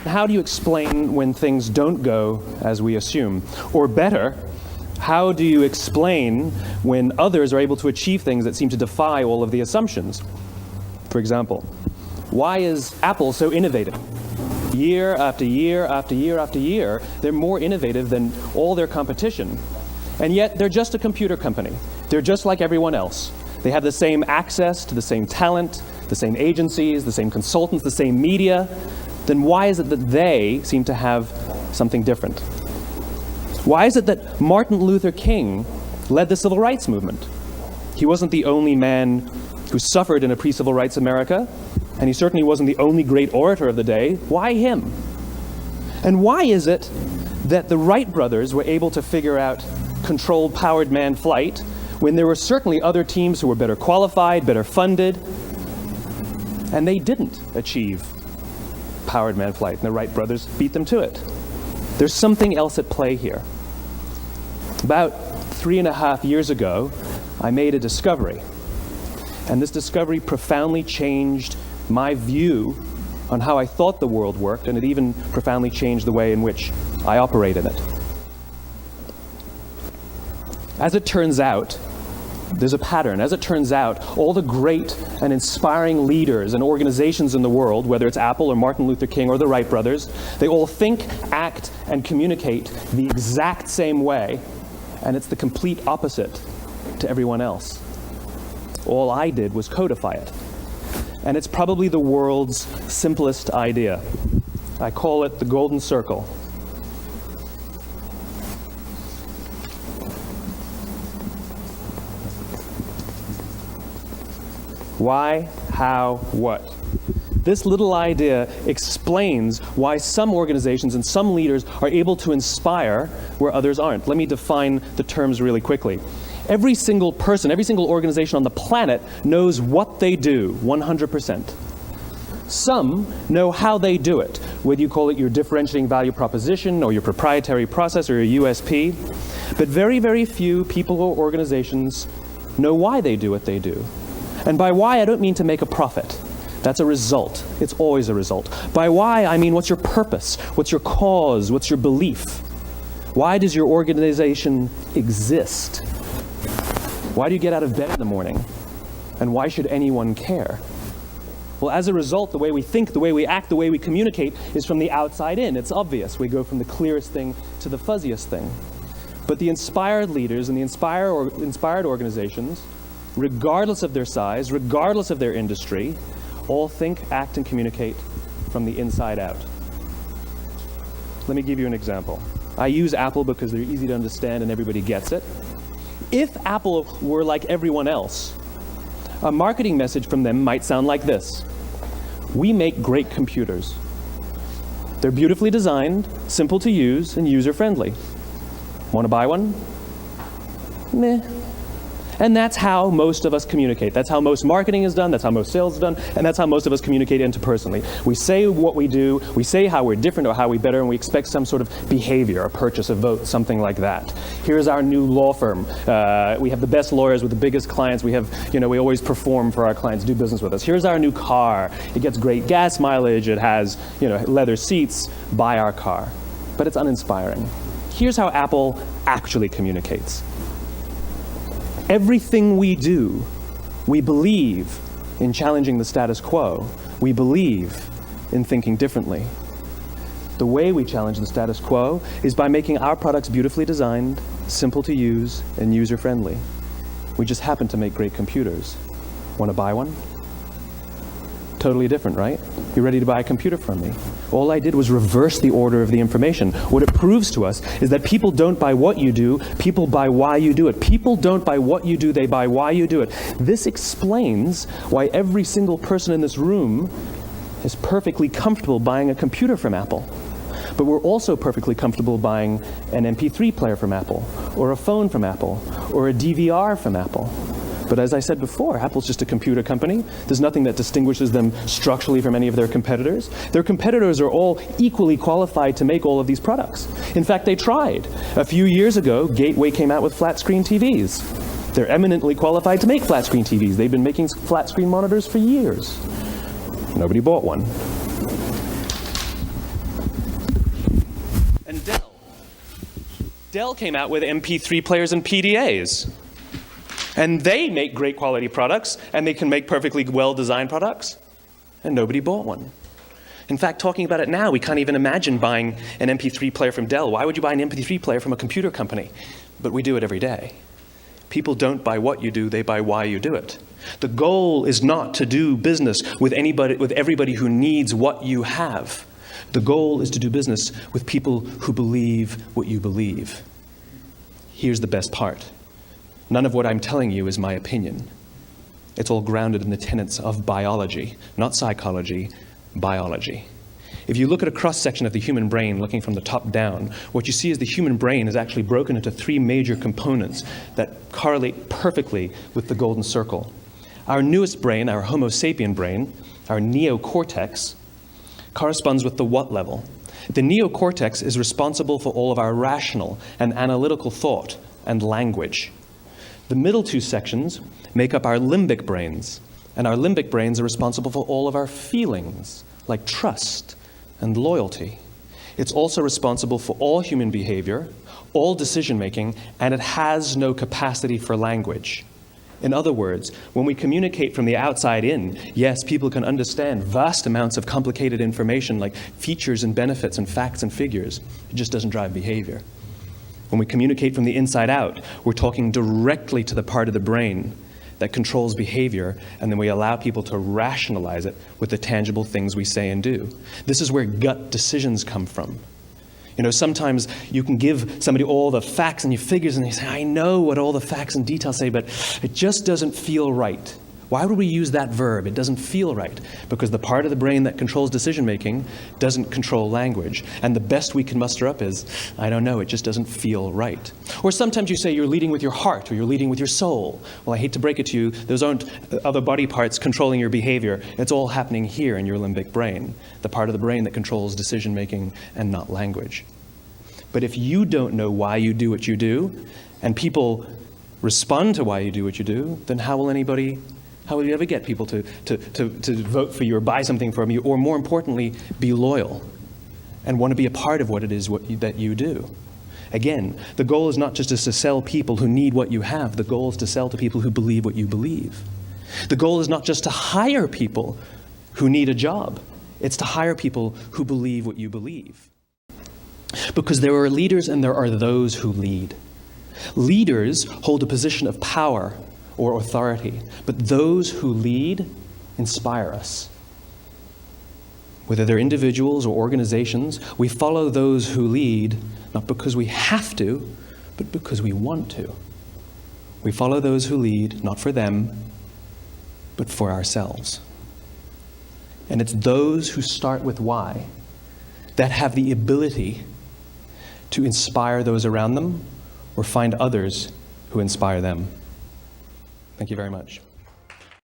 How do you explain when things don't go as we assume? Or better, how do you explain when others are able to achieve things that seem to defy all of the assumptions? For example, why is Apple so innovative? Year after year after year after year, they're more innovative than all their competition. And yet, they're just a computer company. They're just like everyone else. They have the same access to the same talent, the same agencies, the same consultants, the same media. Then why is it that they seem to have something different? Why is it that Martin Luther King led the civil rights movement? He wasn't the only man who suffered in a pre-civil rights America, and he certainly wasn't the only great orator of the day. Why him? And why is it that the Wright brothers were able to figure out controlled powered manned flight when there were certainly other teams who were better qualified, better funded, and they didn't achieve powered manned flight, and the Wright brothers beat them to it? There's something else at play here. About 3.5 years ago, I made a discovery, and this discovery profoundly changed my view on how I thought the world worked, and it even profoundly changed the way in which I operate in it. As it turns out, there's a pattern. As it turns out, all the great and inspiring leaders and organizations in the world, whether it's Apple or Martin Luther King or the Wright brothers, they all think, act, and communicate the exact same way, and it's the complete opposite to everyone else. All I did was codify it. And it's probably the world's simplest idea. I call it the golden circle. Why, how, what? This little idea explains why some organizations and some leaders are able to inspire where others aren't. Let me define the terms really quickly. Every single person, every single organization on the planet knows what they do, 100%. Some know how they do it, whether you call it your differentiating value proposition or your proprietary process or your USP. But very, very few people or organizations know why they do what they do. And by why, I don't mean to make a profit. That's a result. It's always a result. By why, I mean what's your purpose? What's your cause? What's your belief? Why does your organization exist? Why do you get out of bed in the morning? And why should anyone care? Well, as a result, the way we think, the way we act, the way we communicate is from the outside in. It's obvious. We go from the clearest thing to the fuzziest thing. But the inspired leaders and the inspired organizations, regardless of their size, regardless of their industry, all think, act, and communicate from the inside out. Let me give you an example. I use Apple because they're easy to understand and everybody gets it. If Apple were like everyone else, a marketing message from them might sound like this: we make great computers. They're beautifully designed, simple to use, and user-friendly. Want to buy one? Meh. And that's how most of us communicate. That's how most marketing is done, that's how most sales is done, and that's how most of us communicate interpersonally. We say what we do, we say how we're different or how we're better, and we expect some sort of behavior, a purchase, a vote, something like that. Here's our new law firm. We have the best lawyers with the biggest clients. We have, we always perform for our clients, do business with us. Here's our new car. It gets great gas mileage. It has, leather seats. Buy our car. But it's uninspiring. Here's how Apple actually communicates. Everything we do, we believe in challenging the status quo. We believe in thinking differently. The way we challenge the status quo is by making our products beautifully designed, simple to use, and user-friendly. We just happen to make great computers. Want to buy one? Totally different, right? You're ready to buy a computer from me. All I did was reverse the order of the information. What it proves to us is that people don't buy what you do, people buy why you do it. People don't buy what you do, they buy why you do it. This explains why every single person in this room is perfectly comfortable buying a computer from Apple. But we're also perfectly comfortable buying an MP3 player from Apple, or a phone from Apple, or a DVR from Apple. But as I said before, Apple's just a computer company. There's nothing that distinguishes them structurally from any of their competitors. Their competitors are all equally qualified to make all of these products. In fact, they tried. A few years ago, Gateway came out with flat screen TVs. They're eminently qualified to make flat screen TVs. They've been making flat screen monitors for years. Nobody bought one. Dell came out with MP3 players and PDAs. And they make great quality products, and they can make perfectly well-designed products, and nobody bought one. In fact, talking about it now, we can't even imagine buying an MP3 player from Dell. Why would you buy an MP3 player from a computer company? But we do it every day. People don't buy what you do, they buy why you do it. The goal is not to do business with everybody who needs what you have. The goal is to do business with people who believe what you believe. Here's the best part. None of what I'm telling you is my opinion. It's all grounded in the tenets of biology, not psychology, biology. If you look at a cross-section of the human brain, looking from the top down, what you see is the human brain is actually broken into three major components that correlate perfectly with the golden circle. Our newest brain, our Homo sapien brain, our neocortex, corresponds with the what level. The neocortex is responsible for all of our rational and analytical thought and language. The middle two sections make up our limbic brains, and our limbic brains are responsible for all of our feelings, like trust and loyalty. It's also responsible for all human behavior, all decision-making, and it has no capacity for language. In other words, when we communicate from the outside in, yes, people can understand vast amounts of complicated information like features and benefits and facts and figures. It just doesn't drive behavior. When we communicate from the inside out, we're talking directly to the part of the brain that controls behavior, and then we allow people to rationalize it with the tangible things we say and do. This is where gut decisions come from. You know, sometimes you can give somebody all the facts and your figures, and they say, I know what all the facts and details say, but it just doesn't feel right. Why would we use that verb? It doesn't feel right. Because the part of the brain that controls decision-making doesn't control language. And the best we can muster up is, I don't know, it just doesn't feel right. Or sometimes you say you're leading with your heart or you're leading with your soul. Well, I hate to break it to you, those aren't other body parts controlling your behavior. It's all happening here in your limbic brain, the part of the brain that controls decision-making and not language. But if you don't know why you do what you do, and people respond to why you do what you do, then how will you ever get people to vote for you or buy something from you, or more importantly, be loyal and want to be a part of what it is that you do? Again, the goal is not just to sell people who need what you have. The goal is to sell to people who believe what you believe. The goal is not just to hire people who need a job. It's to hire people who believe what you believe. Because there are leaders and there are those who lead. Leaders hold a position of power or authority, but those who lead inspire us. Whether they're individuals or organizations, we follow those who lead not because we have to, but because we want to. We follow those who lead not for them, but for ourselves. And it's those who start with why that have the ability to inspire those around them or find others who inspire them. Thank you very much.